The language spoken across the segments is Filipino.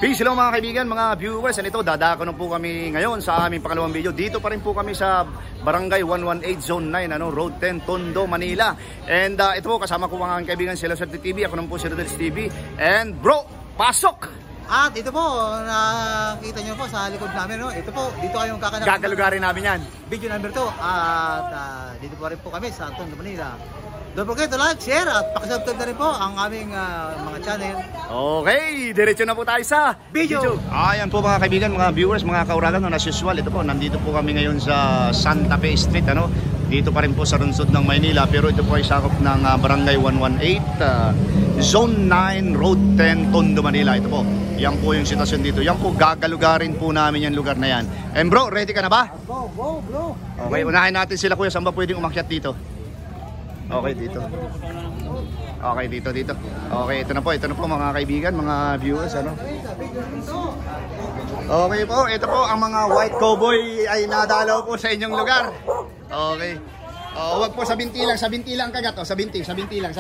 Peace hello mga kaibigan, mga viewers. And ito, dadako na po kami ngayon sa aming pangalawang video. Dito pa rin po kami sa Barangay 118 Zone 9, Road 10, Tondo, Manila. And ito po, kasama ko mga kaibigan sila sa TV. Ako naman po si Rodel's TV. And bro, pasok! At ito po, nakita nyo po sa likod namin, no? Ito po, dito kayong kakanap. Gagalugarin namin yan. Video number 2. At dito po rin po kami sa Tondo, Manila. Don't forget to like, share at pakisubscribe na rin po ang aming mga channel. Okay, diretso na po tayo sa video. Ayan po mga kaibigan, mga viewers, mga kauragan, as usual, ito po, nandito po kami ngayon sa Santa Fe Street, dito pa rin po sa lungsod ng Maynila, pero ito po ay sakop ng Barangay 118, Zone 9, Road 10, Tondo, Manila. Ito po, yan po yung sitwasyon dito. Yan po, gagalugarin po namin yung lugar na yan. And bro, ready ka na ba? Go, bro. Okay, unahin natin sila kuya, saan ba pwedeng umakyat dito? Okay, dito. Okay, dito. Okay, ito na po mga kaibigan, mga viewers, Okay po, ito po ang mga white cowboy ay nadalaw po sa inyong lugar. Okay. Wag po sa binti lang kagat, sa binti lang.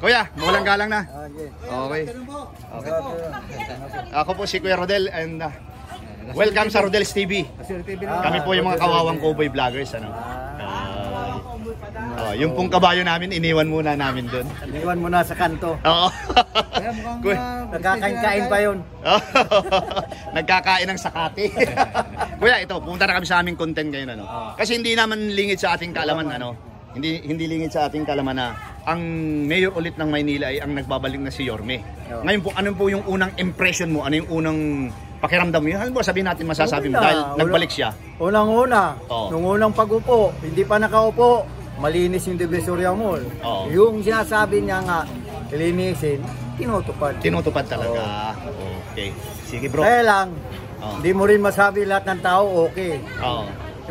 Kuya, walang galang na. Okay. Ako po si Kuya Rodel and welcome sa Rodel's TV. Kami po yung mga kawawang cowboy vloggers, yung pong kabayo namin, iniwan muna namin doon. Iniwan muna sa kanto. Oo. Kaya mukhang nagkakain pa yun. Nagkakain ng sakati. Kuya, ito, pumunta na kami sa aming content ngayon. Kasi hindi naman lingid sa ating kaalaman. Hindi lingid sa ating kaalaman na ang mayor ulit ng Maynila ay ang nagbabalik na si Yorme. Ngayon po, ano po yung unang impression mo? Ano yung unang pakiramdam mo? Ano po sabihin natin masasabi mo dahil nagbalik siya? Unang-una, nung unang pag-upo, hindi pa nakaupo, malinis yung Divisoria Mall. Yung sinasabi niya nga, linisin, tinutupad. Tinutupad talaga. Okay. Sige bro. Kaya lang, hindi mo rin masabi lahat ng tao okay.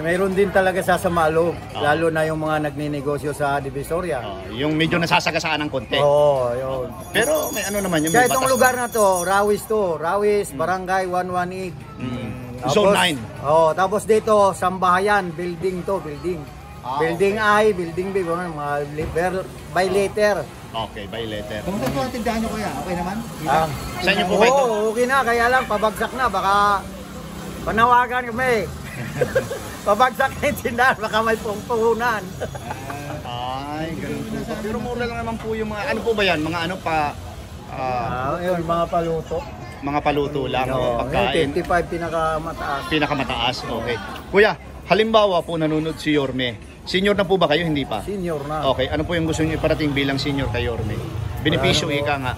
Mayroon din talaga sasama loob, lalo na yung mga nagninegosyo sa Divisoria. Yung medyo nasasagasaan ng konti. Yun. Pero may ano naman yung kaya itong lugar na to, Rawis, Barangay 118. Zone 9. Tapos dito, Sambahayan, building. Building I, building B, mga by letter. Okay, by letter. Kung saan po ang tindahan nyo kuya? Okay naman? Sa inyo po ba ito? Okay na, kaya lang pabagsak na, baka panawagan kami. Pabagsak na yung tindahan, baka may puhunan. Ay, ganun po. Pero mura lang naman po yung mga, ano po ba yan? Mga ano pa? Yun, mga paluto. Mga paluto lang, pagkain. 55 pinakamataas. Pinakamataas, okay. Kuya, halimbawa po nanonood si Yorme. Senior na po ba kayo? Hindi pa? Senior na. Okay, ano po yung gusto niyo iparating bilang senior kay Yorme? Benepisyo ika nga.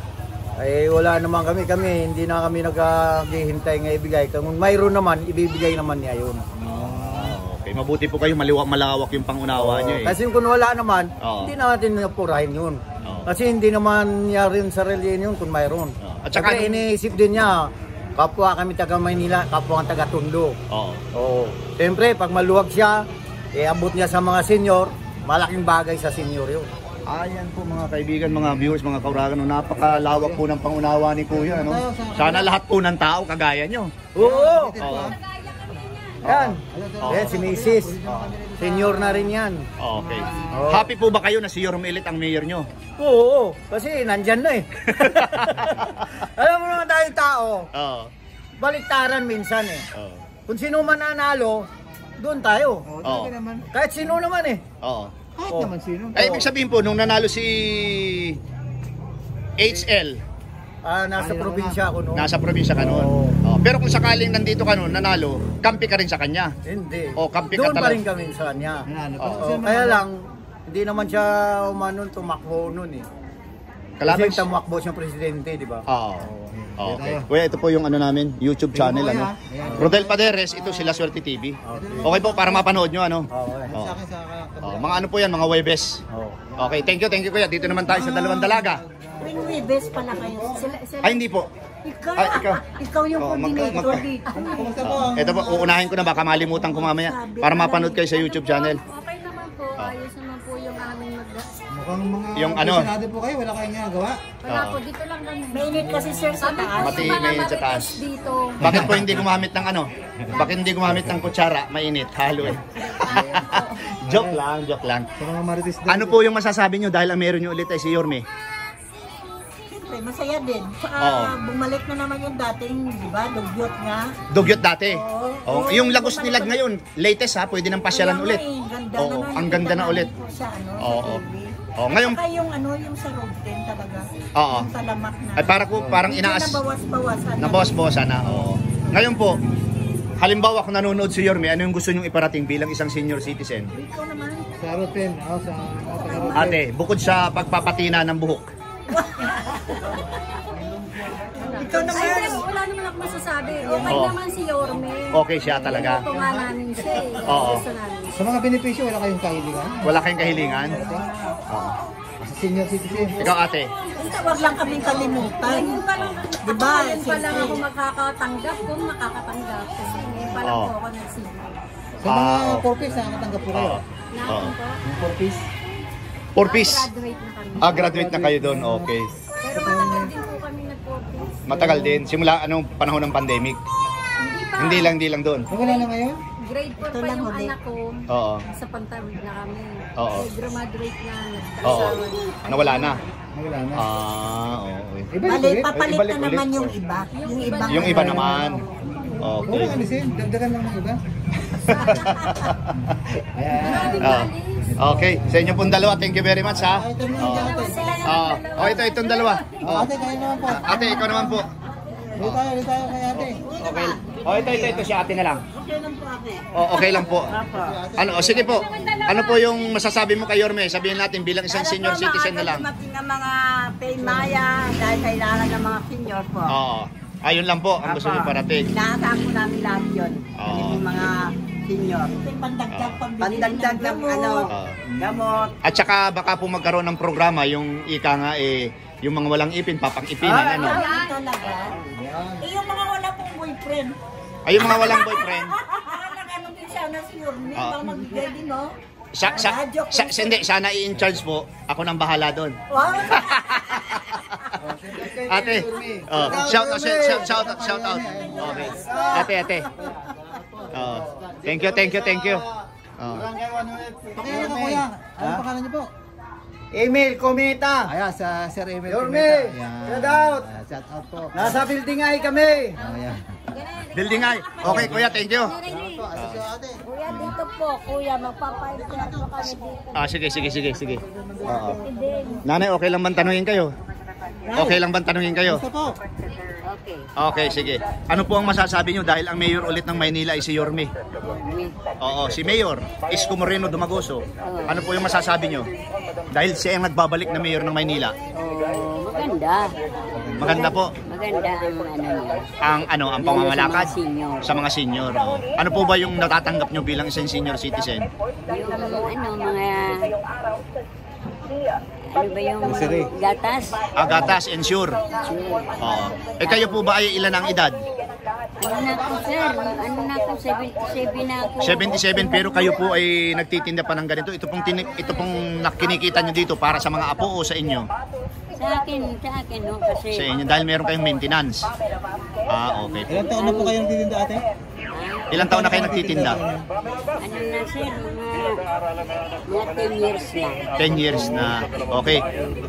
Ay wala naman kami, hindi na kami naghihintay nga ibigay. Kung mayroon naman, ibibigay naman niya yun. Okay, mabuti po kayo, malawak yung pangunawa niyo. Kasi kung wala naman, hindi natin napurahin yun. Kasi hindi naman niya rin sarili yun kung mayroon. At saka iniisip din niya, kapwa kami taga Maynila, kapwa ang taga Tondo. Siyempre, pag maluwag siya, abot niya sa mga senior, malaking bagay sa senior yun. Ayan po mga kaibigan, mga viewers, mga kauragan, napakalawak po ng pangunawa ni Kuya. Sana lahat po ng tao kagaya nyo. Oo! Yan. Si Mrs. Senior na rin yan. Okay. Happy po ba kayo na si Yorme ulit ang mayor nyo? Oo, kasi nandyan na eh. Alam mo naman tayong tao, baliktaran minsan eh. Kung sino man nanalo, doon tayo. Kahit sino naman eh. Kahit naman sino. Ay, ibig sabihin po, nung nanalo si HL, nasa probinsya ako noon. Nasa probinsya ka noon. Pero kung sakaling nandito ka noon, nanalo, kampi ka rin sa kanya? Hindi. Kampi ka doon pa rin kami sa kanya. Kaya lang, hindi naman siya tumakbo noon eh. Kasi tumakbo siyang presidente, di ba? Okay. Kuya, ito po yung ano namin, YouTube channel. Rodel Paderes, ito sila Swerte TV. Okay po, para mapanood nyo. Mga ano po yan, mga Webes. Okay, thank you kuya. Dito naman tayo sa Dalawang Dalaga. May Webes pala kayo. Ay, hindi po. Ikaw yung coordinator dito. Ito po, uunahin ko na, baka malimutan ko mamaya para mapanood kayo sa YouTube channel. Okay naman po, ayos naman po yung aming Mukhang mga yung ano? po kayo, wala kayong ginagawa. Wala po, dito lang kami. Mainit kasi sir sa taas. Mainit sa taas. Dito. Bakit po hindi gumamit ng ano? Bakit hindi gumamit ng kutsara? Mainit, halo eh. Joke lang. Sa mga marites Ano po yung masasabi nyo dahil ang meron nyo ulit ay si Yorme? ate, masaya din. Saka Oo. bumalik na naman yung dating, di ba, dugyot nga. Dugyot dati. Oo. Yung Lagos Nilag ngayon, latest ha, pwede nang pasyalan ulit. Ganda Oo, naman. ang ganda na ulit. Sa, Oo. sa TV. Ngayon, Saka yung sa road din talaga. Oo. Yung talamak na. ay parang Hindi inaas, na bawas-bawasan. nabawas-bawasan na. Oo. Ngayon po, halimbawa kung nanonood si Yorme, ano yung gusto nyong iparating bilang isang senior citizen? Ikaw naman. Sa routine, sa Ate, bukod sa pagpapatina ng buhok. Ikaw naman. Ay, pero wala naman ako masasabi. Okay Oo. naman si Yorme. Okay siya talaga. Ito nga namin siya eh. Oo. Gusto namin siya. Sa mga benepisyo, wala kayong kahilingan? Wala kayong kahilingan? Oo. Sa senior citizen. Ikaw ate, Basta wag lang kaming kalimutan. Ngayon pa lang, Di ba? ngayon pa lang ako makakatanggap kung makakatanggap. Kasi ngayon pa lang Oo. po ako nagsimula. Sa mga oo. 4-piece, nakakatanggap po kayo. Oo. Natin po. Yung 4-piece. 4-piece. Graduate na kami. Graduate na kayo doon. Okay. Pero matagal din po kami nag-40s. Matagal din. Simula anong panahon ng pandemic? Hindi pa. Hindi lang doon. Wala na ngayon? Grade 4 Ito pa lang yung huli. anak ko. Oo. Sa pantawid na kami. Oo. Eh, graduate na. Oo. Nagkasawa na. Nawala na. Wala na. Okay. Ibalik Bali, ulit. papalit Ibalik na ulit. naman yung iba. Yung ibang Yung iba naman. Huwag Okay. mo alisin, dagdagan lang ng iba. Okay. Sa inyo pong dalawa, thank you very much ha. Ito mo yung ate. Itong dalawa. Ate, kayo naman po. Ate, ikaw naman po. Dito tayo kay ate. Okay. Ito si ate na lang. Okay lang po. Sige po. Ano po yung masasabi mo kay Yorme? Sabihin natin bilang isang senior citizen na lang. Dumating ang mga paymaya dahil kailangan ng mga senior po. Oo. Ayun lang po ang gusto niyo parating. Inaasahan po namin lahat yun. Oo. Yung mga senior. pandagdag pambili Pandagdag ng ano, Oo. gamot. At saka baka po magkaroon ng programa yung ika nga yung mga walang ipin, papang-ipinan ano. talaga. Eh, yung mga wala pong boyfriend. Ay yung mga walang boyfriend. Nag-ano din siya na si Yorme. Ah. Baka magbigay din, no? Hindi, sana i-in-charge po. Ako nang bahala doon. Wow! Ate, shout out. Okay. Ate. Thank you. Pakilala ka kuya. Anong pangalan niyo po? Emil Cometa. Ayan, sa Sir Emil. Yorme, Cometa. Ayan. shout out. Shout out po. Nasa building ay kami. Ayan. Building ay. Okay, kuya, thank you. Kuya, dito po. Kuya, magpapailan po kami dito. Sige. Oo. Nanay, okay lang bang tanungin kayo? Okay lang bang tanungin kayo? Gusto po. Okay, sige. Ano po ang masasabi nyo dahil ang mayor ulit ng Maynila ay si Yorme? Oo, si Mayor Isko Moreno Dumagoso. Ano po yung masasabi nyo? Dahil siya ang nagbabalik na mayor ng Maynila. Maganda. Maganda po Maganda ang ano niya. ang pamamalakad Sa mga senior. sa mga senior. Oo. Ano po ba yung natatanggap nyo bilang isang senior citizen? Yung mga ano ba yung gatas? Gatas, ensure. Oo. Kayo po ba ay ilan ang edad? Ano na ako sir? Ano na ako? 77 na ako. 77 pero kayo po ay nagtitinda pa ng ganito. Ito pong kinikita nyo dito para sa mga apo o sa inyo? Sa akin no? Kasi Sa inyo dahil meron kayong maintenance. Okay. Ilang taon na po kayo nagtitinda ate? Ilang taon na kayo nagtitinda? ano na sir? Mga 10 years na. 10 years na. Okay.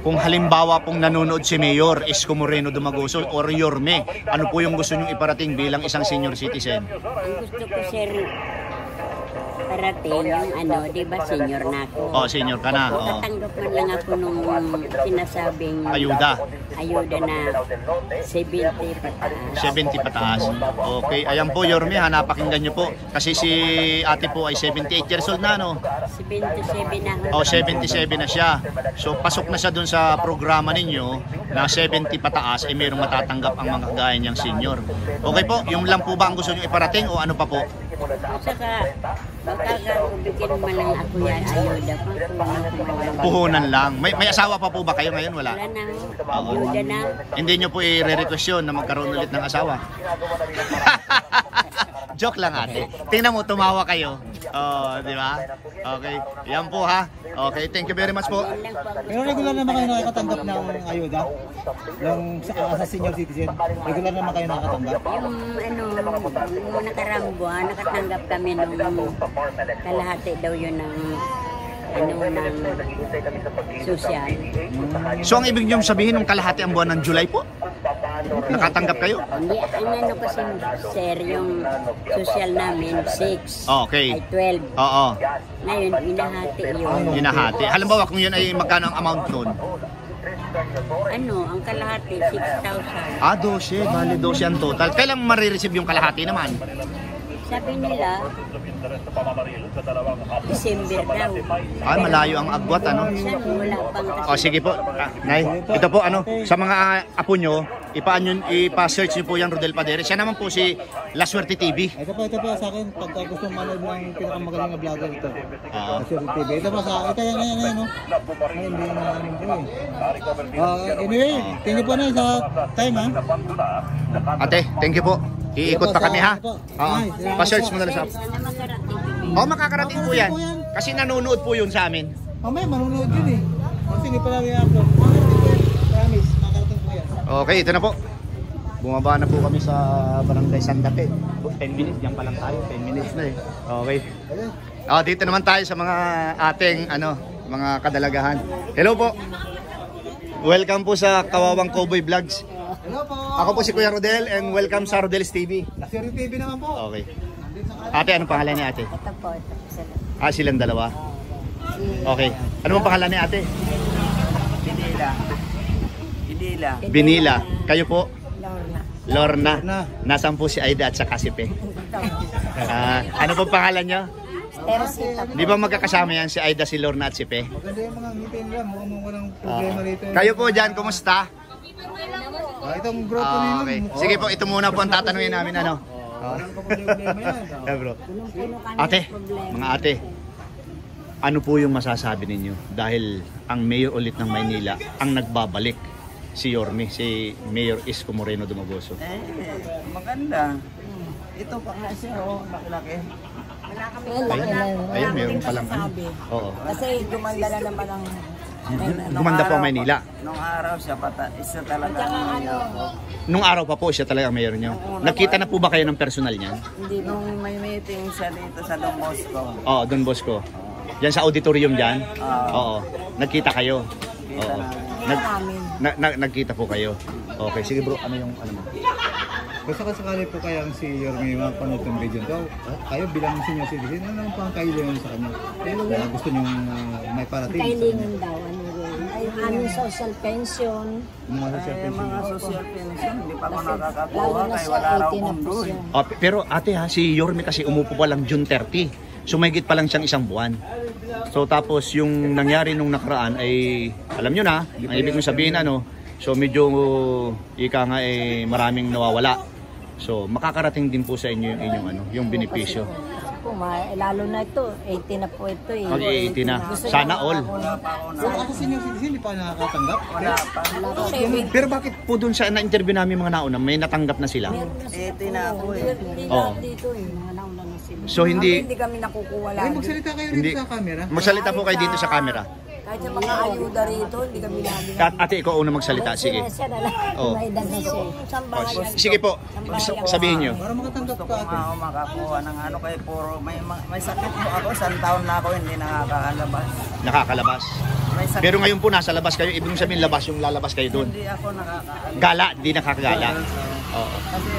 Kung halimbawa pong nanonood si Mayor Isko Moreno Dumagoso or Yorme, ano po yung gusto nyong iparating bilang isang senior citizen? Ang gusto ko sir parating yung di ba senior na ako. Senior ka na. Tatanggap man lang ako nung sinasabing Ayuda na 70 pataas. 70 pataas. Okay. Ayan po Yorme, napakinggan nyo po. Kasi si ate po ay 78 years old na, no? 77 na ako. 77 na siya. So pasok na siya dun sa programa ninyo na 70 pataas ay mayroong matatanggap ang mga kagaya niyang senior. Okay po, yung lang po ba ang gusto nyo iparating o ano pa po? Saka makakabigyan man lang ako yan ayuda pa. Puhunan lang. May asawa pa po ba kayo ngayon? Wala. Wala na. Ayuda na. Hindi nyo po i-request yun na magkaroon ulit ng asawa. Joke lang ate. Tingnan mo, tumawa kayo. Di ba? Okay. Yan po ha. Okay, thank you very much po. Pero regular naman kayo nakakatanggap ng ayuda? Yung sa senior citizen? Regular naman kayo nakakatanggap? Yung nakarang buwan, nakatanggap kami nung kalahati daw yun ng social. So ang ibig niyong sabihin nung kalahati ang buwan ng July po? Nakatanggap kayo? Hindi, ano kasi sir, yung social namin, 6. Okay. Ay 12. Oo. Ngayon, hinahati yun. Hinahati. Halimbawa kung yun ay magkano ang amount nun? Ano, ang kalahati, 6,000. 12. Bali 12 ang total. Kailan marireceive yung kalahati naman? Sabi nila, December daw. Malayo ang agwat, ano? Minsan, wala pang kasi. Sige po. Nay, ito po, sa mga apo nyo, ipa-search nyo po yan, Rodel Padere. Siya naman po si La Suerte TV. Ito po sa akin. Pagka gusto manood ng pinakamagaling na vlogger ito. Kasi TV. Ito po sa akin. Ito yan, no? Ay, hindi na namin ito eh. Anyway, thank you po na sa time, ha? Ate, thank you po. Iikot pa kami, ha? Pa-search mo na lang sa... Sana makarating. Makakarating po yan. Kasi nanonood po yun sa amin. Mamaya, manunood yun eh. Kasi hindi pa lang i-upload. Promise, makakarating po yan. Okay, ito na po. Bumaba na po kami sa Barangay Santa Fe. 10 minutes, diyan pa lang tayo. 10 minutes na eh. Okay. Dito naman tayo sa mga ating mga kadalagahan. Hello po. Welcome po sa Kawawang Cowboy Vlogs. Hello po. Ako po si Kuya Rodel and welcome sa Rodel's TV. Siri TV naman po. Okay. Ate, anong pangalan ni ate? Ito po sila. Silang dalawa. Okay. Ano ang pangalan ni ate? Binila. Kayo po? Lorna. Nasaan po si Aida at saka si Pe? Ano po pangalan nyo? Di ba magkakasama yan si Aida, si Lorna at si Pe? Maganda yung mga ngipin nila. Mukhang walang problema rito. Kayo po dyan, kumusta? Itong grupo nila. Okay. Sige po, ito muna po ang tatanungin namin. Walang problema yan. Bro. Ate, mga ate, ano po yung masasabi ninyo? Dahil ang mayor ulit ng Maynila ang nagbabalik, si Yorme, si Mayor Isko Moreno Dumagoso. Maganda. Ito pa nga siya, laki-laki. Ayun, meron palang Oo. Kasi gumanda na naman ang... Gumanda po ang Maynila. Nung araw siya, isa talaga. Nung araw pa po siya talaga ang mayor nyo. Nakita na po ba kayo ng personal niyan? Hindi, nung may meeting siya dito sa Don Bosco. Oo, Don Bosco. Diyan sa auditorium diyan? Oo. Nagkita kayo? Oo. Nagkita po kayo? Okay, sige bro, ano yung mo? Basta kasakali po kayang si Yorme yung mapanood ng video daw, kayo bilang senior citizen, ano naman pang kailangan sa kanya? Kaya gusto nyo may parating? Kailangan daw, aming social pension. Mga social pension, hindi pa ako nakakakuha kaya wala raw mundo. Pero ate si Yorme kasi umupo pa lang June 30. So may pa lang siyang isang buwan. So tapos yung nangyari nung nakaraan ay, alam nyo na, ang ibig kong sabihin so medyo maraming nawawala. So makakarating din po sa inyo yung inyong yung benepisyo. Lalo na ito, 80 na po ito eh. Mag-80 na. Sana all. So ako senior citizen, hindi pa nakakatanggap? Wala pa. Pero bakit po dun sa na-interview namin mga nauna, may natanggap na sila? 80 na ako eh. Oo. Dito eh, mga nauna na sila. So hindi kami nakukuha Ay, magsalita kayo dito sa camera. Magsalita po kayo dito sa camera. Kahit sa mga ayuda rito, hindi kami lagi. Ate, ikaw una magsalita. Sige. Siya na lang, may edad na siya. Sige po, sabihin nyo. Para makatanggap Gusto ka ko ate. nga makakuha ng kay puro. May sakit po ako, 1 taon na ako hindi nakakalabas. Nakakalabas. May sakit. Pero ngayon po nasa labas kayo, ibig sabihin labas yung lalabas kayo doon. Hindi ako nakakaalabas. Gala, di nakakagala. Oo. Kasi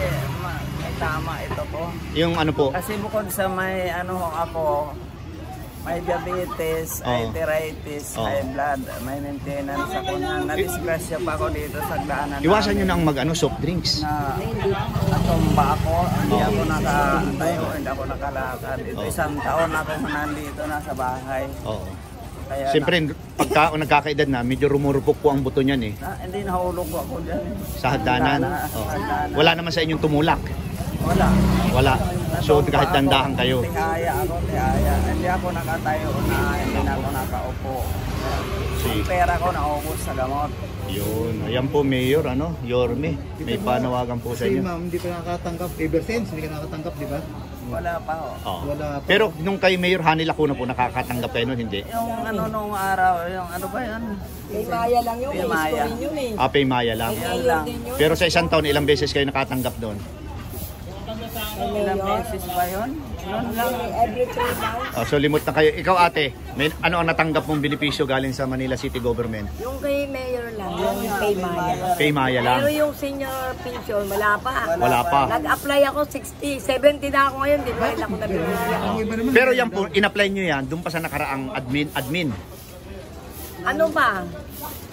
may tama ito po. Yung ano po, Kasi bukod sa may ako, may diabetes, arthritis, high blood, may maintenance ako na na-disgrasya pa ako dito sa daanan. iwasan nyo na ang soft drinks. Na natumba ako, hindi ako nakatayo, hindi ako nakalakad. Ito 1 taon ako nandito na sa bahay. Oo. Kaya Siyempre, pagka nagkakaedad na, medyo rumurupok po ang buto niyan eh. hindi nahulog ako dyan. Sa hagdanan. Oo. Wala naman sa inyong tumulak. Wala. Wala. So kahit dandahan kayo. Tihaya ako, tihaya. Hindi ako nakatayo na, hindi na ako nakaupo. Ang pera ko naubos sa gamot. Yun. Ayan po, Mayor, Yorme. May panawagan po sa Si inyo. ma'am, hindi pa nakakatanggap. Ever since, hindi ka nakakatanggap, di ba? Wala pa ho. Oo. Wala pa. Pero nung kay Mayor Hani Lacuna po, nakakatanggap kayo nun, hindi? Yung nung araw, yung ba yan? Kay Maya lang yun, Kay Maya. yun eh. Pay Maya lang. Yan lang. Pero sa isang taon, ilang beses kayo nakatanggap doon? Ilang beses ba yun? Every 3 months. Oh, so limot na kayo. Ikaw ate, may ano ang natanggap mong benepisyo galing sa Manila City Government? Yung kay Mayor lang, yung pay Maya. Kay Maya lang. Pero yung senior pension, wala pa. Wala pa. Nag-apply ako 60, 70 na ako ngayon, di ba rin ako nabibigyan. Pero yan po, in-apply nyo yan, doon pa sa nakaraang admin. Ano ba?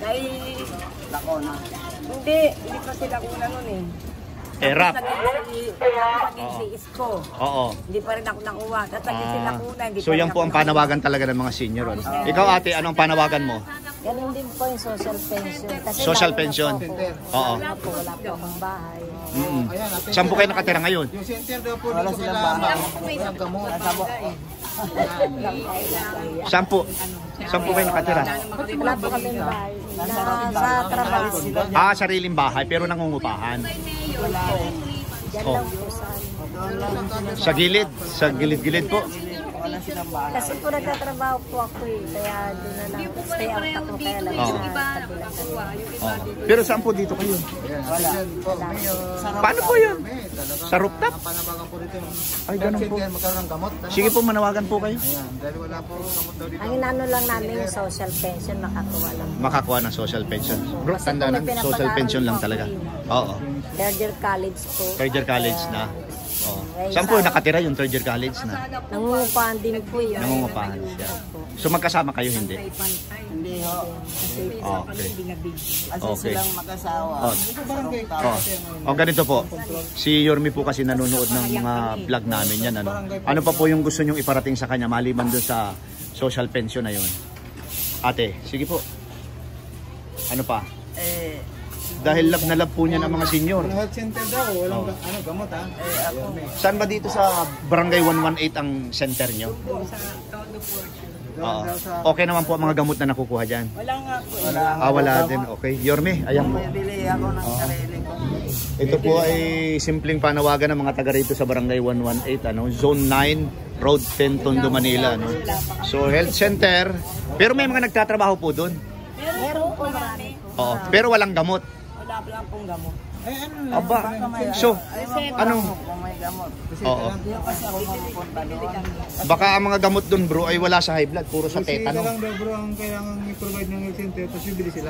Kay... Hindi pa sila kuna nun eh. Rap. Naging si Isko. Oo. Hindi pa rin ako nakuha. Tapos naging sila kuna. So yan po ang panawagan talaga ng mga senior. Ano? Ikaw ate, anong panawagan mo? Ganun din po yung social pension. Kasi Social lalo na pension. po ako, Oo. wala po akong bahay. Saan po kayo nakatira ngayon? Yung center daw po dito kailangan walang gamot. Saan po? Saan po kayo nakatira? Wala po kami bahay. Sa trabaho. Sariling bahay pero nangungupahan. Diyan Oh. lang po sa Sa gilid? Sa gilid-gilid po? Kasi po nagtatrabaho po ako eh. Kaya doon na lang. Stay out ako. Kaya lang Oo. sa kabilang. Pero saan po dito kayo? Paano po yun? Sa rooftop? Panawagan po dito. Ay, ganun po. Center magkaroon ng gamot. Sige po, manawagan po kayo. Ayan, dahil wala po gamot daw dito. Ang inano lang namin yung social pension, makakuha lang. Makakuha ng social pension. Bro, tanda na, social pension lang talaga. Oo. Third year college po. Third year college na. Oo. Saan po nakatira yung third year college na? Nangungupahan din po yun. Nangungupahan siya. So magkasama kayo, hindi? Hindi ho. Okay. Kasi Okay. silang mag-asawa. Ganito po. Si Yorme po kasi nanonood ng mga vlog namin yan. Ano pa po yung gusto nyong iparating sa kanya maliban doon sa social pension na yun? Ate, sige po. Ano pa? Dahil love na love po niya ng mga senior. Health center daw, walang gamot ha. Saan ba dito sa Barangay 118 ang center nyo? Okay naman po ang mga gamot na nakukuha dyan. Wala nga po. Wala din. Okay. Yorme, ayan po. Bili ako ng sarili ko. Ito po ay simpleng panawagan ng mga taga rito sa Barangay 118, Zone 9, Road 10, Tondo, Manila. So, health center. Pero may mga nagtatrabaho po doon. Meron po marami. Oo. Pero walang gamot. Wala lang pong gamot. Aba. So, anong? Kung may gamot. Oo. Kasi ako mapupunta doon. Baka ang mga gamot doon bro ay wala sa high blood, puro sa Sila tetano. lang daw bro ang kailangan i-provide ng health center, tapos bibili sila.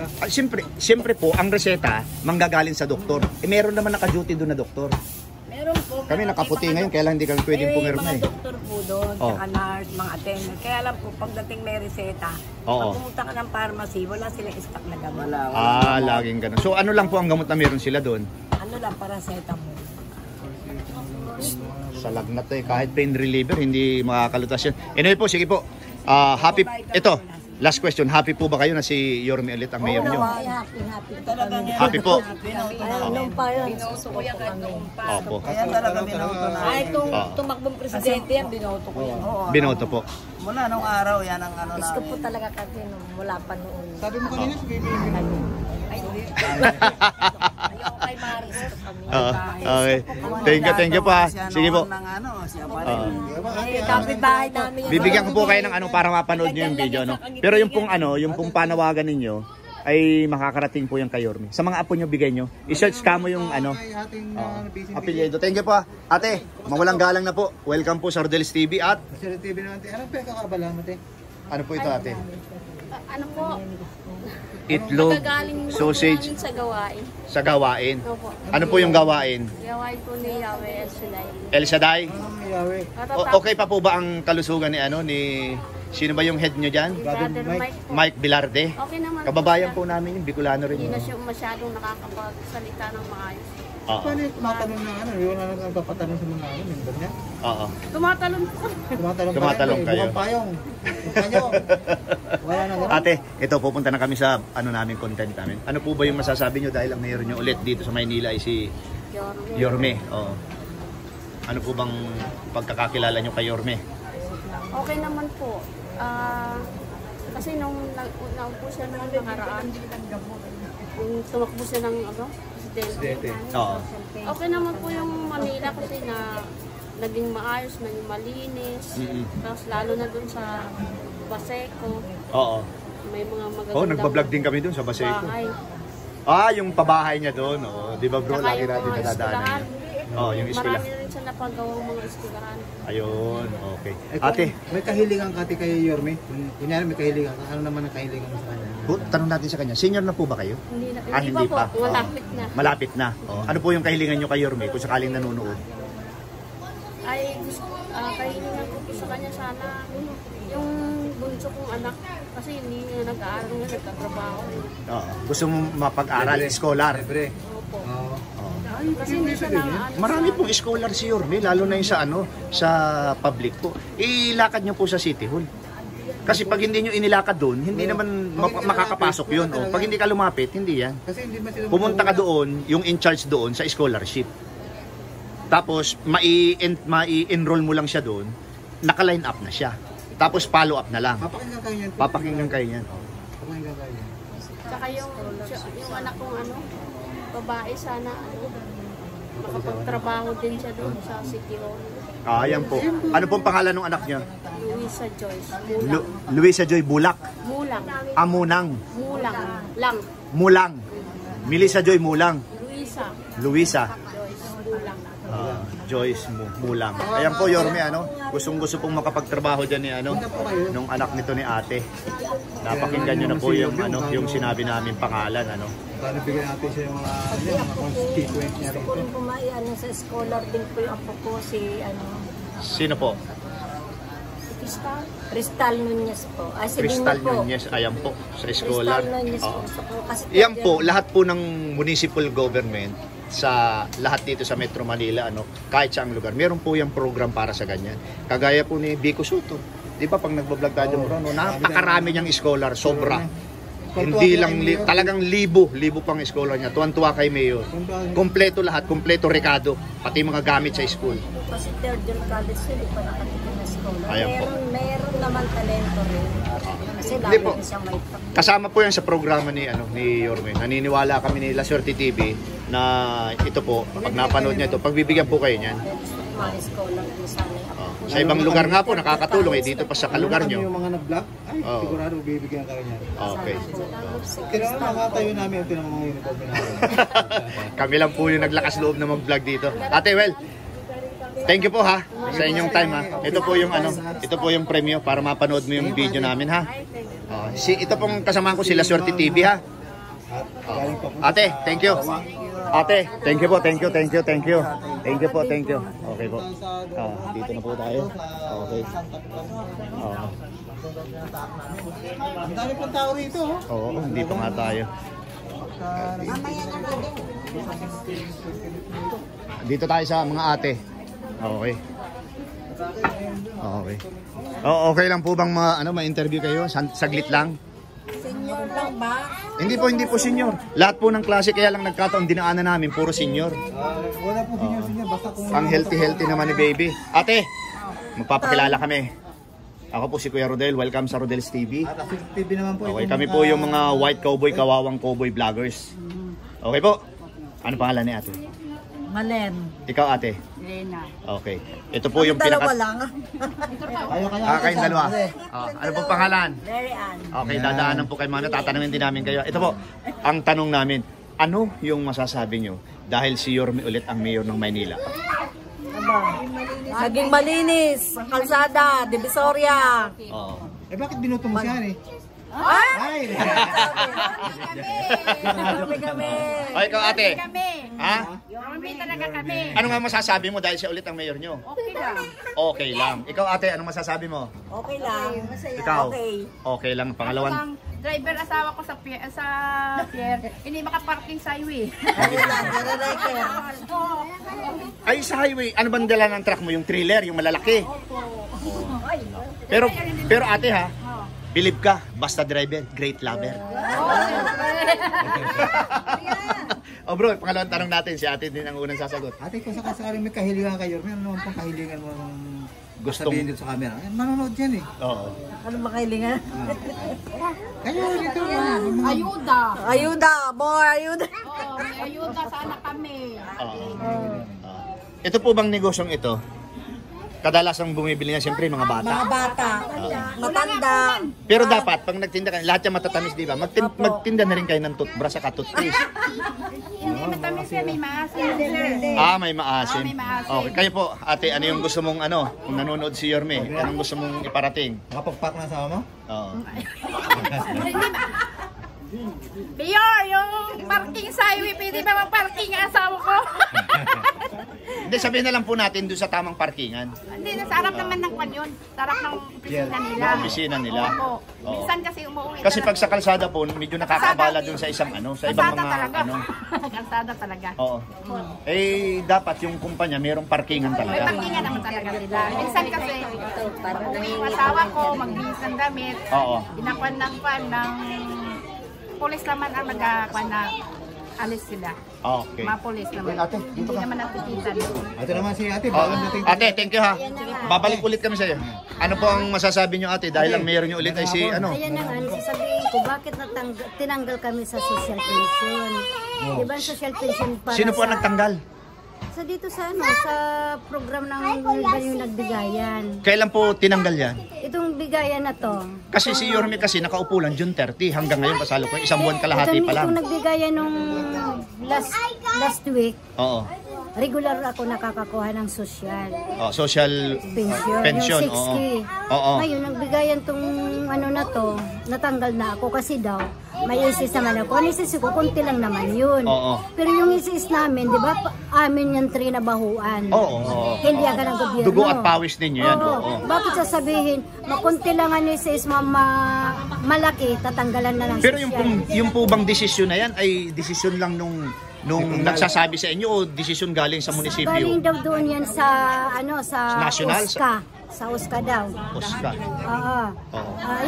Siyempre po, ang reseta manggagaling sa doktor. Meron naman naka-duty doon na doktor. Meron po. Kami nakaputi ngayon, kaya lang hindi kami pwedeng pumirma May eh. mga doktor po doon, saka nurse, mga attendant. Kaya lang po, pagdating may reseta, pag pumunta ka ng pharmacy, wala silang stock na gamot. Laging ganun. So ano lang po ang gamot na meron sila doon? Ano lang, paracetamol. Sa lagnat eh, kahit pain reliever, hindi makakalutas yan. Anyway po, sige po. Ito, last question. Happy po ba kayo na si Yorme ulit ang mayor nyo? Happy. Happy po. Nung pa yun, susuko po kami. Opo. Kaya talaga binoto na. Ay, kung tumakbong presidente yan, binoto ko yan. Binoto po. Mula nung araw, yan ang ano Gusto namin. po talaga kasi nung wala pa noon. Sabi mo kanina, bibili. Ay, hindi. Ayoko kay Maris. Okay. Thank you po ha. Sige po. Ng ano, siya pa rin. Ay, kapitbahay namin. Bibigyan ko po kayo ng ano para mapanood nyo yung video. No? Pero yung pong panawagan ninyo ay makakarating po yung kay Yorme. Sa mga apo nyo, bigay nyo. I-search ka mo yung ano. Ay, ating busy. Apelyido. Thank you po ha. Ate, mawalang galang na po. Welcome po sa Rodelis TV at Sir TV natin. Anong pagkakabala mo te? ano po ito ate? Ano po? Itlog, Magagaling sausage sa gawain. sa gawain. Opo. Ano po yung gawain? Gawain po ni Yahweh El Shaddai. El Shaddai? Yahweh. Okay pa po ba ang kalusugan ni sino ba yung head nyo dyan? Brother Mike po. Mike Bilarde. Okay naman Kababayan po po namin yung Bicolano rin. Hindi na yun. siya masyadong nakakapagsalita ng maayos. Oo. Paano yung tumatanong na ano? Wala na nagpapatanong sa mga ano, member niya? Oo. Tumatalon po. Tumatalong kayo. Bukang payong. Payong. Wala na gano'n. Ate, ito pupunta na kami sa namin content namin. Ano po ba yung masasabi nyo dahil ang mayor nyo ulit dito sa Maynila ay si Yorme? Oo. Ano po bang pagkakakilala nyo kay Yorme? Okay naman po. Kasi nung naupo siya nung nakaraan, yung tumakbo siya ng presidente. Oo. Okay naman po yung Manila kasi na naging maayos, naging malinis. Tapos lalo na dun sa Baseco, Oo. may mga magagandang Nagbablog din kami dun sa Baseco. bahay. Yung pabahay niya doon. Di ba bro, Saka lagi yung natin mga nadadaanan eskwelahan. yun. Yung eskwela. Marami rin sa napagawang mga estilahan. Ayun, okay. Ate, may kahilingan ka ate kay Yorme? Kunyari may kahilingan ka, ano naman ang kahilingan mo sa kanya? Tanong natin sa kanya, senior na po ba kayo? Hindi na, Hindi pa. po, malapit na. Malapit na. Ano po yung kahilingan nyo kay Yorme kung sakaling nanonood? Ay, kahilingan ko po sa kanya sana yung bunso kong anak kasi hindi niya nag-aaral nga, nagtatrabaho. Gusto mo mapag-aral, scholar? Libre. Opo. Oo. Kasi hindi siya na Marami pong scholar si Yorme, lalo na yung sa public po. Ilakad nyo po sa City Hall. Kasi pag hindi nyo inilakad doon, hindi naman makakapasok yun. Pag hindi ka lumapit, hindi yan. Kasi hindi man sila Pumunta ka doon, yung in charge doon sa scholarship. Tapos, mai-enroll mo lang siya doon, naka-line up na siya. Tapos, follow up na lang. Papakinggan kayo yan. Papakinggan kayo yan. Papakinggan kayo yan. Tsaka yung anak kong babae sana makapagtrabaho din siya doon sa City Hall. Ayan po. Ano pong pangalan ng anak niya? Luisa Joyce. Mulang. Luisa Joy Bulak. Mulang. Amunang. Mulang. Lang. Mulang. Melissa Joy Mulang. Luisa. Joyce. Mulang. Joyce Mulang. Ayan po Yorme, gustong-gusto pong makapagtrabaho dyan ni nung anak nito ni ate. Napakinggan nyo na po yung sinabi namin pangalan, Paano bigyan natin siya yung mga constituent niya rito? Kung kumain sa scholar din po yung apo ko si Sino po? Crystal Nunez po. Ay, si Crystal Bino po. Nunez, ayan po, sa scholar. Crystal Nunez po. Kasi Yan po, lahat po ng municipal government sa lahat dito sa Metro Manila, kahit saang lugar, meron po yung program para sa ganyan. Kagaya po ni Vico Soto. Di ba pag nagbablog tayo mo, napakarami niyang scholar, sobra. Hindi lang, talagang libo pang scholar niya. Tuwan-tuwa kay Mayor. Kompleto lahat, kompleto rekado, pati mga gamit sa school. Kasi third year college yun, di pa nakatikin na scholar. Ayan po. Meron naman talento rin. Kasi Hindi po. lalo siyang may Kasama po yan sa programa ni Yorme. Naniniwala kami ni La Suerte TV na ito po, pag napanood niya ito, pagbibigyan po kayo niyan. mga scholar din sana. Sa ibang lugar nga po, nakakatulong. Dito pa sa kalugar nyo. Yung mga nag-vlog, ay sigurado bibigyan kayo niya. Okay. Kailangan makatayo namin ito ng mga uniform namin. Kami lang po yung naglakas loob na mag-vlog dito. Ate, thank you po ha sa inyong time ha. Ito po yung premyo para mapanood mo yung video namin ha. Ito pong kasamahan ko sila Suerte TV ha. Ate, thank you. Ate, thank you po, thank you. Thank you po. Okay po. Dito na po tayo. Okay. Ang dami pang tao rito. Oo, hindi pa nga tayo. Dito tayo sa mga ate. Okay. Okay lang po bang ma-interview kayo? Saglit lang. Senior lang ba? Hindi po senior. Lahat po ng klase kaya lang nagkataon dinaanan namin puro senior. Wala po senior, basta kung... Ang healthy naman ni baby. Ate, magpapakilala kami. Ako po si Kuya Rodel. Welcome sa Rodel's TV. At TV naman po. Okay, kami po yung mga white cowboy, kawawang cowboy vloggers. Okay po. Ano pangalan ni ate? Malen. Ikaw ate? Lena. Okay. Ito po yung pinaka... lang. kayong dalawa. Ano po pangalan? Very Ann. Okay, dadaanan po kayo mga tatanungin din namin kayo. Ito po, ang tanong namin, ano yung masasabi nyo dahil si Yorme ulit ang mayor ng Maynila? Naging malinis. Ang kalsada, Divisoria. Oo. Bakit binuto mo siya eh? Ay! Kami. O, ikaw ate. Ha? Yorme talaga kami. Ano nga masasabi mo dahil siya ulit ang mayor nyo? Okay lang. Okay lang. Ikaw ate, anong masasabi mo? Okay lang. Ikaw? Okay. Okay lang. Pangalawang... Ang driver asawa ko sa pier, hindi makaparking sa highway. Ayun lang, Ay, sa highway, ano bang dala ng truck mo? Yung trailer, yung malalaki? Pero ate ha, believe ka, basta driver, great lover. Bro, pangalawang tanong natin, si ate din ang unang sasagot. Ate, kung sakasaring may kahilingan kayo, meron naman pong kahilingan mo Gustong- sabihin dito sa camera. Manonood yan eh. Oo. Ano makailingan? Kayo dito. Ayuda. Ayuda, more ayuda. May ayuda sana kami. Ito po bang negosyong ito? Kadalasang bumibili niya siyempre mga bata. Mga bata. matanda. Pero dapat, pag nagtinda ka, lahat yung matatamis, di ba? Magtinda na rin kayo ng toothbrush at toothpaste. Hindi matamis yan, may maasim. May maasim. Okay, kayo po, ate, ano yung gusto mong kung nanonood si Yorme, anong gusto mong iparating? Makapagpak na sa mo? Oo. Biyor, yung parking sa highway, pwede ba mag-parking ang asawa ko? Hindi, sabihin na lang po natin doon sa tamang parkingan. Hindi, nasa harap naman ng kanyon. Sa harap ng opisina nila. Ng opisina nila. Opo. Minsan kasi umuwi Kasi pag sa kalsada po, medyo nakakabala doon sa isang sa ibang kalsada mga talaga. Kalsada talaga. Oo. Dapat yung kumpanya mayroong parkingan May talaga. parkingan naman talaga sila. Minsan kasi, umuwi yung asawa ko, magbihis ng damit. Oo. Inakuan ng pulis naman ang nagkakuan na alis sila. Okay. Mga pulis naman. Ate, dito Hindi ka. naman nagtitindan. Ate naman si ate. Ate, thank you ha. Babalik ulit kami sa iyo. Ano po ang masasabi niyo ate dahil ang mayor niyo ulit ay si Ayan na nga, sasabihin ko, bakit tinanggal kami sa social pension? Diba ang social pension para Sino po ang nagtanggal? Sa dito sa program ng yung nagbigayan. Kailan po tinanggal yan? Itong bigayan na to. Kasi si Yorme kasi nakaupo lang June 30 hanggang ngayon pasalo ko isang buwan kalahati pa lang. Itong nagbigayan nung last week, Oo. regular ako nakakakuha ng social Social pension. Yung 6K. Oo. Ngayon, nagbigayan tong na to, natanggal na ako kasi daw, may isis naman ako. Ang isis ko, konti lang naman yun. Oo. Pero yung isis namin, di ba, amin yan trinabahuan. Oo. Hindi agad ng gobyerno. Dugo at pawis ninyo yan. Oo. Bakit sasabihin, makunti lang ang isis, malaki, tatanggalan na lang Pero social. yung po bang desisyon na yan ay desisyon lang nung nagsasabi sa inyo o desisyon galing sa munisipyo? Galing daw doon yan sa, sa National? USCA. Sa USCA daw. Oscar.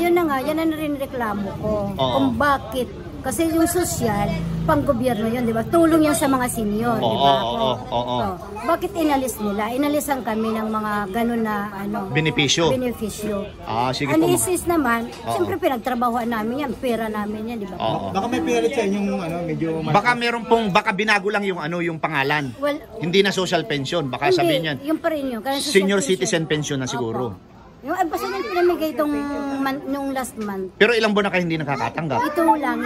Yun na nga, yan ang rin-reklamo ko. Oo. Kung bakit. Kasi yung social, pang-gobyerno yun, di ba? Tulong yan sa mga senior, di ba? Oo. Bakit inalis nila? Inalisan kami ng mga ganun na, Benepisyo. Sige po. Anisis naman, siyempre pinagtrabahoan namin yan, pera namin yan, di ba? Baka may pilit sa inyong medyo... Baka binago lang yung pangalan. Well, Hindi na social pension, baka hindi, sabihin yan. yung pa rin yun. Kaya Senior social citizen pension na siguro. Yung basta nang pinamigay itong nung last month. Pero ilang buwan na kayo hindi nakakatanggap? Ito lang.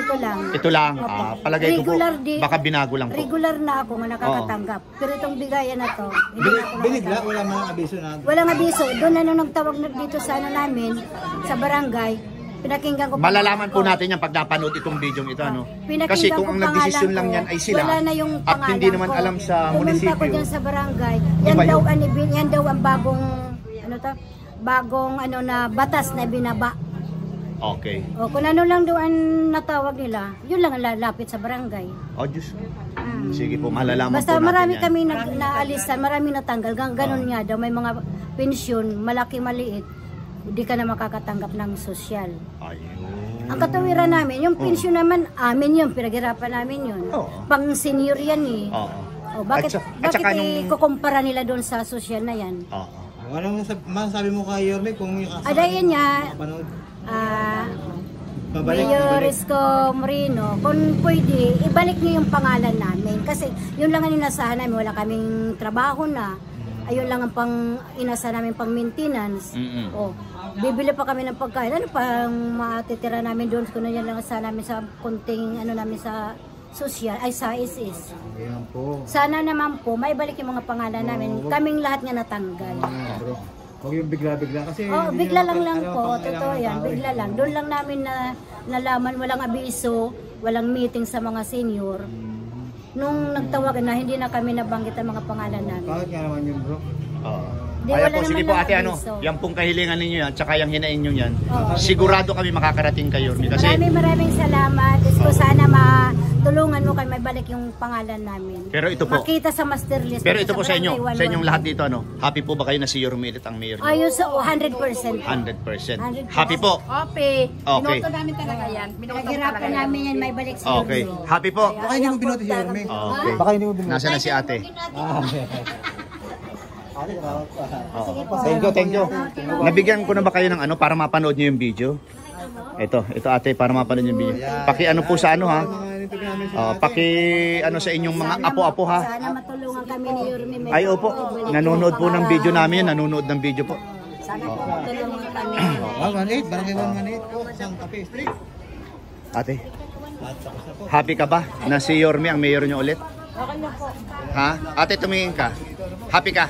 Ito lang. Opo. Palagay ko po, baka binago lang po. Regular na ako nga nakakatanggap. Pero itong bigayan na to, hindi na ako Binigla, nakatanggap. wala mga abiso na. Walang abiso. Doon na nung nagtawag na dito sa namin, sa barangay, pinakinggan ko. Malalaman po natin yan pag napanood itong video ito. Pinakinggan Kasi kung ko ang nagdesisyon pangalan lang ko, yan ay sila wala na yung at hindi pangalan naman ko. alam sa Pumunta ko munisipyo. dyan sa barangay. Iba yun. Yan daw ang bagong na batas na binaba. Okay. O kung ano lang doon natawag nila, yun lang ang lalapit sa barangay. Oh, Diyos. Sige po, malalaman Basta po natin marami yan. kami naalisan, marami natanggal. Ganun nga daw, may mga pensyon, malaki maliit, hindi ka na makakatanggap ng sosyal. Ayun. Ang katawiran namin, yung pensyon naman, amin yun, pinaghirapan namin yun. Pang senior yan eh. O, bakit At saka ikukumpara nila doon sa sosyal na yan? Anong masasabi mo kay Yorme kung yung Adayan niya, panood? Mayor Isko Moreno, kung pwede, ibalik niyo yung pangalan namin. Kasi yun lang ang inasahan namin, wala kaming trabaho na. Ayun lang ang inasahan namin pang maintenance. O, bibili pa kami ng pagkain. Ano pang matitira namin doon? Kung yan lang sa namin sa kunting, namin sa social, ay sa ISIS. Ayan po. Sana naman po, maibalik yung mga pangalan namin. Kaming lahat nga natanggal. Huwag yung bigla-bigla kasi... Bigla lang po. Totoo yan. Bigla lang. Doon lang namin nalaman, walang abiso, walang meeting sa mga senior. Nung nagtawagan na, hindi na kami nabanggit ang mga pangalan namin. Bakit nga naman yun, bro? Kaya po, sige po ate, yan pong kahilingan ninyo yan, tsaka yung hinain nyo yan, sigurado kami makakarating kayo. Kasi maraming salamat. Isko, sana matulungan mo kami maibalik yung pangalan namin. Pero ito po, makita sa master list. pero ito po sa inyo, sa inyong lahat dito, happy po ba kayo na si Yorme ulit ang mayor? Ayos, 100%. 100%. Happy po? Okay. Okay. Binoto namin talaga yan. Naghirapan namin yan, maibalik sa Okay. Happy po? Baka hindi mo binoto si Yorme. Okay. Baka hindi mo binoto. Nasa na si ate? Thank you. Nabigyan ko na ba kayo ng para mapanood nyo yung video? Ito ate, para mapanood nyo yung video. Paki po sa ha? Paki sa inyong mga apo-apo ha? Sana matulungan kami ni Yorme. Ay opo, nanonood po ng video namin, nanonood ng video po. Sana po matulungan kami. 118, barangay 118 po, Santa Fe Street. Ate, happy ka ba na si Yorme ang mayor nyo ulit? Okay na po. Ha? Ate, tumingin ka. Happy ka?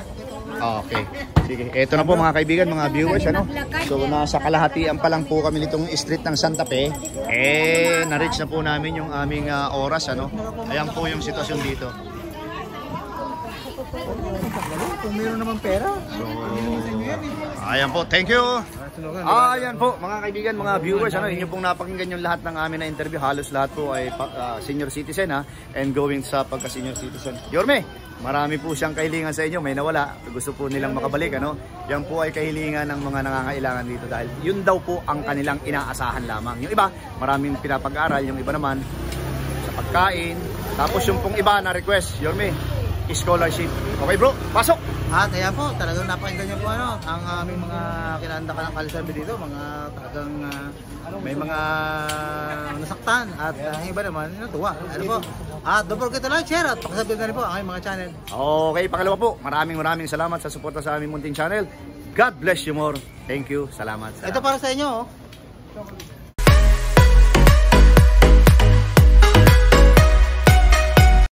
Okay. Sige. Ito na po mga kaibigan, mga viewers, ano? So, nasa kalahatian pa lang po kami nitong street ng Santa Fe. Na-reach na po namin yung aming oras, ano? Ayan po yung sitwasyon dito. Kung meron naman pera. Ayan po, thank you. Ayan po, mga kaibigan, mga viewers, ano, inyo pong napakinggan yung lahat ng amin na interview. Halos lahat po ay senior citizen, ha, and going sa pagka-senior citizen. Yorme, marami po siyang kahilingan sa inyo, may nawala, gusto po nilang makabalik, ano. Yan po ay kahilingan ng mga nangangailangan dito dahil yun daw po ang kanilang inaasahan lamang. Yung iba, maraming pinapag-aral, yung iba naman sa pagkain. Tapos yung pong iba na request, Yorme, scholarship. Okay bro, pasok! At ayan po, talagang napakinggan niyo po ano, ang aming mga kinanda ka ng kalisabi dito, mga talagang may mga nasaktan at ang iba naman natuwa. Ano po? At don't forget to like, share at pakisabit na rin po ang aming mga channel. Okay, pangalawa po, maraming salamat sa suporta sa aming munting channel. God bless you more. Thank you, salamat. Ito para sa inyo. Oh.